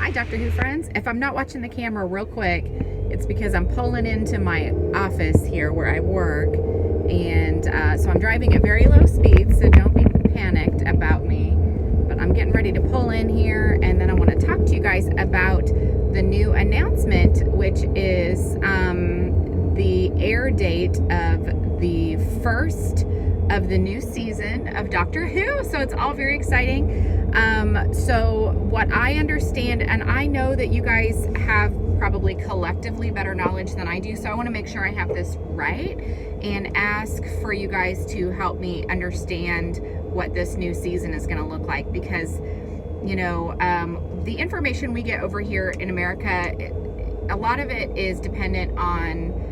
Hi, Doctor Who friends. If I'm not watching the camera real quick, it's because I'm pulling into my office here where I work. And so I'm driving at very low speed, so don't be panicked about me. But I'm getting ready to pull in here, and then I want to talk to you guys about the new announcement, which is the air date of the first of the new season of Doctor Who. So it's all very exciting. So what I understand, and I know that you guys have probably collectively better knowledge than I do, so I want to make sure I have this right and ask for you guys to help me understand what this new season is going to look like, because you know, the information we get over here in America, a lot of it is dependent on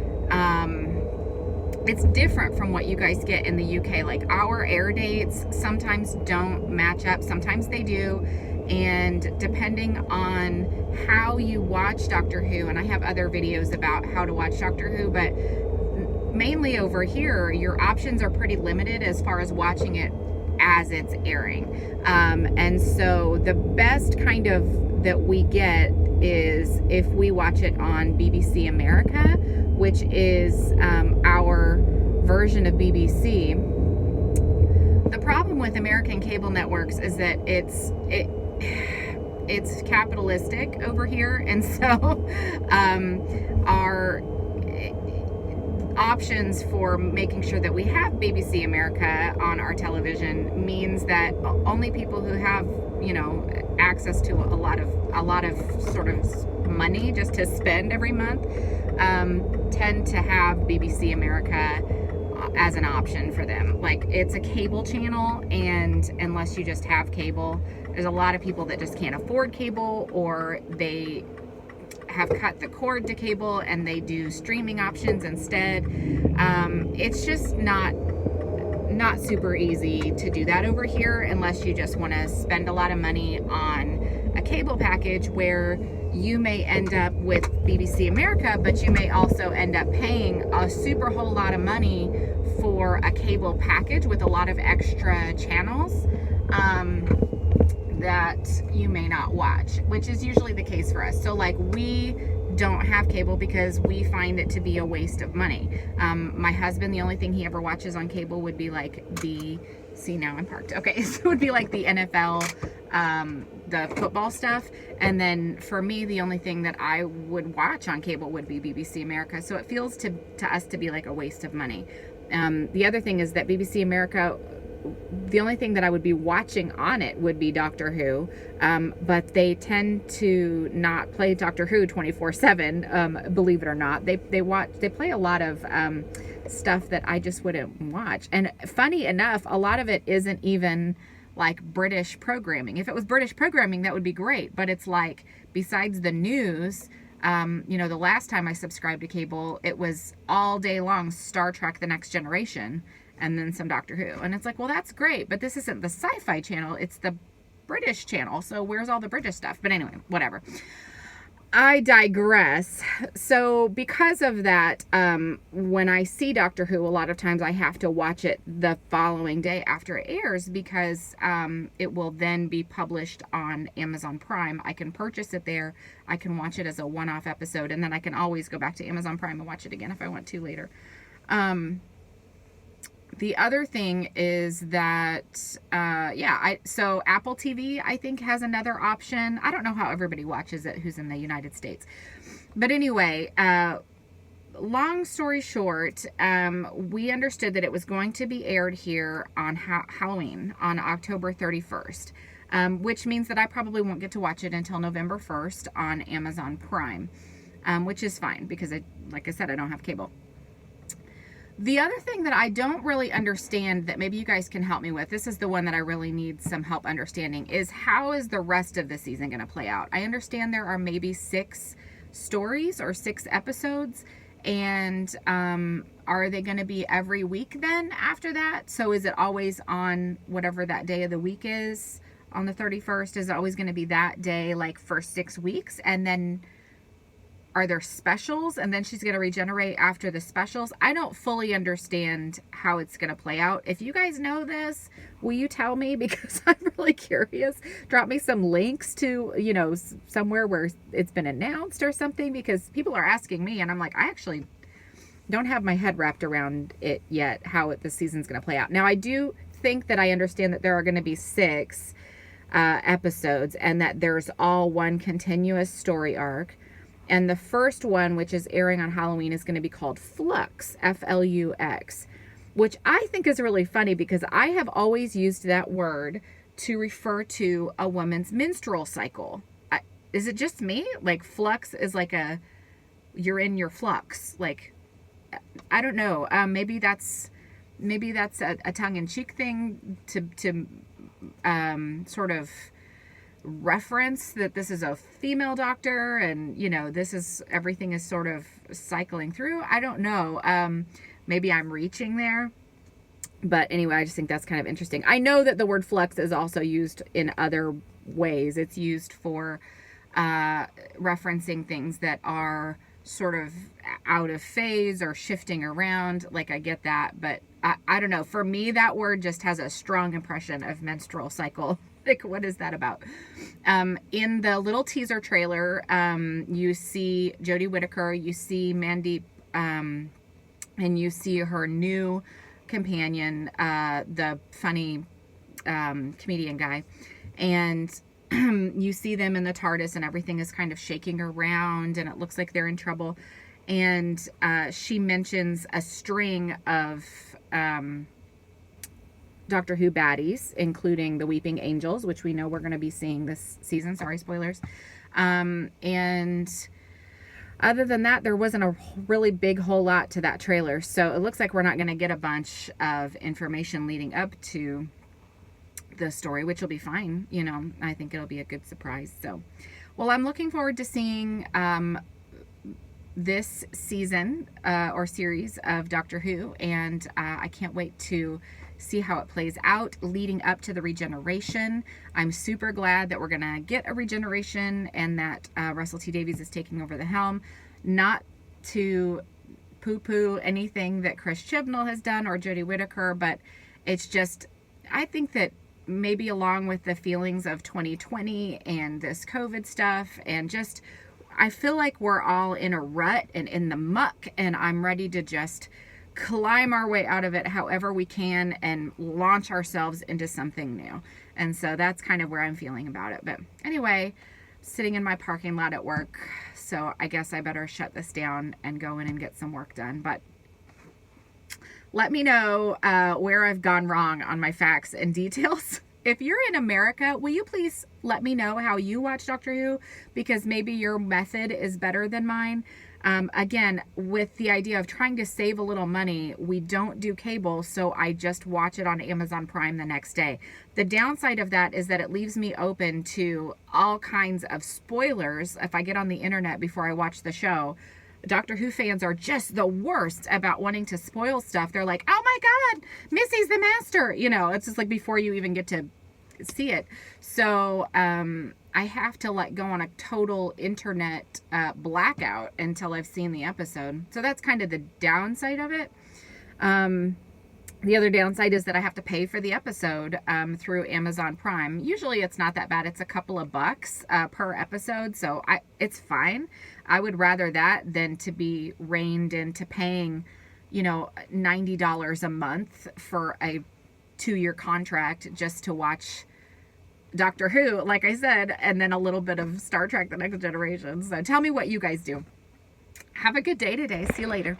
it's different from what you guys get in the UK. Like, our air dates sometimes don't match up, sometimes they do, and depending on how you watch Doctor Who, and I have other videos about how to watch Doctor Who, but mainly over here your options are pretty limited as far as watching it as it's airing, and so the best kind of that we get is if we watch it on BBC America, which is our version of BBC. The problem with American cable networks is that it's capitalistic over here, and so our options for making sure that we have BBC America on our television means that only people who have, you know, access to a lot of sort of money just to spend every month tend to have BBC America as an option for them. Like, it's a cable channel, and unless you just have cable, there's a lot of people that just can't afford cable, or they have cut the cord to cable and they do streaming options instead. It's just not super easy to do that over here unless you just want to spend a lot of money on a cable package, where you may end up with BBC America, but you may also end up paying a super whole lot of money for a cable package with a lot of extra channels that you may not watch, which is usually the case for us. So, like, we don't have cable because we find it to be a waste of money. My husband, the only thing he ever watches on cable would be like now I'm parked. Okay, so it would be like the NFL, the football stuff. And then for me, the only thing that I would watch on cable would be BBC America. So it feels to us to be like a waste of money. The other thing is that BBC America, the only thing that I would be watching on it would be Doctor Who, but they tend to not play Doctor Who 24/7. Believe it or not, they play a lot of stuff that I just wouldn't watch. And funny enough, a lot of it isn't even like British programming. If it was British programming, that would be great. But it's like, besides the news, you know, the last time I subscribed to cable, it was all day long Star Trek: The Next Generation, and then some Doctor Who. And it's like, well, that's great, but this isn't the Sci-Fi channel, it's the British channel, so where's all the British stuff? But anyway, whatever. I digress. So because of that, when I see Doctor Who, a lot of times I have to watch it the following day after it airs, because it will then be published on Amazon Prime. I can purchase it there, I can watch it as a one-off episode, and then I can always go back to Amazon Prime and watch it again if I want to later. The other thing is that, so Apple TV, I think, has another option. I don't know how everybody watches it who's in the United States. But anyway, long story short, we understood that it was going to be aired here on Halloween, on October 31st, which means that I probably won't get to watch it until November 1st on Amazon Prime, which is fine because, like I said, I don't have cable. The other thing that I don't really understand, that maybe you guys can help me with, this is the one that I really need some help understanding, is how is the rest of the season going to play out? I understand there are maybe 6 stories or 6 episodes, and are they going to be every week then after that? So is it always on whatever that day of the week is, on the 31st? Is it always going to be that day, like, for 6 weeks? And then are there specials and then she's going to regenerate after the specials? I don't fully understand how it's going to play out. If you guys know this, will you tell me? Because I'm really curious. Drop me some links to, you know, somewhere where it's been announced or something, because people are asking me and I'm like, I actually don't have my head wrapped around it yet, how the season's going to play out. Now, I do think that I understand that there are going to be 6 episodes and that there's all one continuous story arc. And the first one, which is airing on Halloween, is going to be called Flux, Flux, which I think is really funny because I have always used that word to refer to a woman's menstrual cycle. Is it just me? Like, flux is like you're in your flux. Like, I don't know. Maybe that's a tongue-in-cheek thing to sort of reference that this is a female doctor and, you know, everything is sort of cycling through. I don't know. Maybe I'm reaching there. But anyway, I just think that's kind of interesting. I know that the word flux is also used in other ways. It's used for referencing things that are sort of out of phase or shifting around. Like, I get that, but I don't know. For me, that word just has a strong impression of menstrual cycle. Like, what is that about? In the little teaser trailer, you see Jodie Whittaker, you see Mandeep, and you see her new companion, the funny comedian guy. And you see them in the TARDIS and everything is kind of shaking around and it looks like they're in trouble. And she mentions a string of Doctor Who baddies, including the Weeping Angels, which we know we're going to be seeing this season. Sorry, spoilers. And other than that, there wasn't a really big whole lot to that trailer. So it looks like we're not going to get a bunch of information leading up to the story, which will be fine. You know, I think it'll be a good surprise. So, well, I'm looking forward to seeing this season or series of Doctor Who, and I can't wait to see how it plays out leading up to the regeneration. I'm super glad that we're gonna get a regeneration and that Russell T Davies is taking over the helm. Not to poo-poo anything that Chris Chibnall has done or Jodie Whittaker, but it's just, I think that maybe along with the feelings of 2020 and this COVID stuff, and just, I feel like we're all in a rut and in the muck, and I'm ready to just climb our way out of it however we can and launch ourselves into something new. And so that's kind of where I'm feeling about it. But anyway, sitting in my parking lot at work, so I guess I better shut this down and go in and get some work done. But let me know where I've gone wrong on my facts and details. If you're in America, will you please let me know how you watch Doctor Who? Because maybe your method is better than mine. Again, with the idea of trying to save a little money, we don't do cable, so I just watch it on Amazon Prime the next day. The downside of that is that it leaves me open to all kinds of spoilers if I get on the internet before I watch the show. Doctor Who fans are just the worst about wanting to spoil stuff. They're like, oh my God, Missy's the master. You know, it's just like before you even get to see it. So I have to go on a total internet blackout until I've seen the episode. So that's kind of the downside of it. The other downside is that I have to pay for the episode through Amazon Prime. Usually it's not that bad. It's a couple of bucks per episode. So it's fine. I would rather that than to be reined into paying, you know, $90 a month for a 2-year contract just to watch Doctor Who, like I said, and then a little bit of Star Trek: The Next Generation. So tell me what you guys do. Have a good day today. See you later.